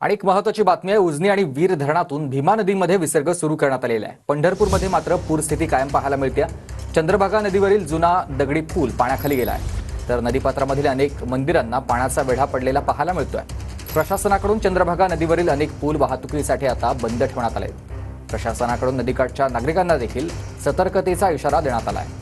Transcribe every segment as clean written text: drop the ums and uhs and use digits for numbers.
आणि एक महत्त्वाची बातमी आहे, उजनी आणि वीर धरणातून भीमा नदीमध्ये विसर्ग सुरू करण्यात आलेला आहे। पंढरपूरमध्ये मात्र पूरस्थिती कायम पाहायला मिळते। चंद्रभागा नदीवरील जुना दगडी पूल पाण्याखाली गेला आहे, तर नदीपात्रामधील अनेक मंदिरांना पाण्याचा वेढा पडलेला पाहायला मिळतोय। प्रशासनाकडून चंद्रभागा नदीवरील अनेक पूल वाहतुकीसाठी आता बंद ठेवण्यात आले। प्रशासनाकडून नदीकाठच्या नागरिकांना देखील सतर्कतेचा इशारा देण्यात आला आहे।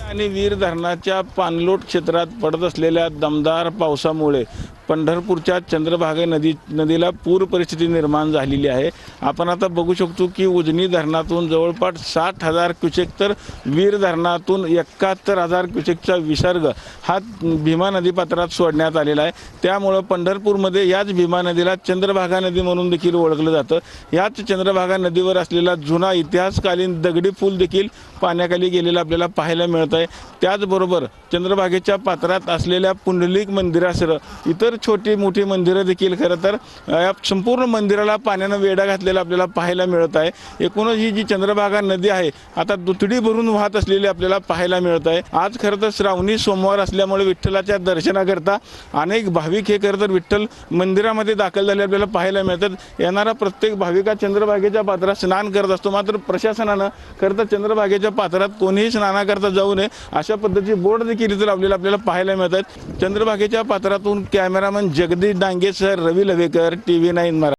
आणि वीर धरणाच्या पाणलोट क्षेत्रात पडत असलेल्या दमदार पावसामुळे पंढरपूरच्या चंद्रभागा नदीला पूर परिस्थिती निर्माण झालेली आहे। आपण आता बघू शकतो की उजनी धरणातून जवळपास 60,000 क्युसेक तर वीर धरणातून 71,000 क्युसेकचा विसर्ग हा भीमा नदीपात्रात सोडण्यात आलेला आहे। त्यामुळे पंढरपूरमध्ये याच भीमा नदीला चंद्रभागा नदी म्हणून देखील ओळखलं जातं। याच चंद्रभागा नदीवर असलेला जुना इतिहासकालीन दगडी पूल देखील पाण्याखाली गेलेला आपल्याला पाहायला मिळत आहे। त्याचबरोबर चंद्रभागेच्या पात्रात असलेल्या पुंडलिक मंदिरासह इतर छोटी मोठी मंदिरं देखील खरं तर या संपूर्ण मंदिराला पाण्यानं वेढा घातलेला आपल्याला पाहायला मिळत आहे। एकूणच ही जी चंद्रभागा नदी आहे आता दुथडी भरून वाहत असलेली आपल्याला पाहायला मिळत आहे। आज खरं तर श्रावणी सोमवार असल्यामुळे विठ्ठलाच्या दर्शनाकरता अनेक भाविक हे खरं तर विठ्ठल मंदिरामध्ये दाखल झाले आपल्याला पाहायला मिळतात। येणारा प्रत्येक भाविक चंद्रभागेच्या पात्रात स्नान करत असतो, मात्र प्रशासनानं खरं तर चंद्रभागेच्या पात्रात कोणीही स्नानाकरता जाऊ नये अशा पद्धतीचे बोर्ड देखील इथे लावलेले आपल्याला पाहायला मिळतात। चंद्रभागेच्या पात्रातून कॅमेरामन जगदीश डांगेसह रवी लवेकर, TV9 मराठी।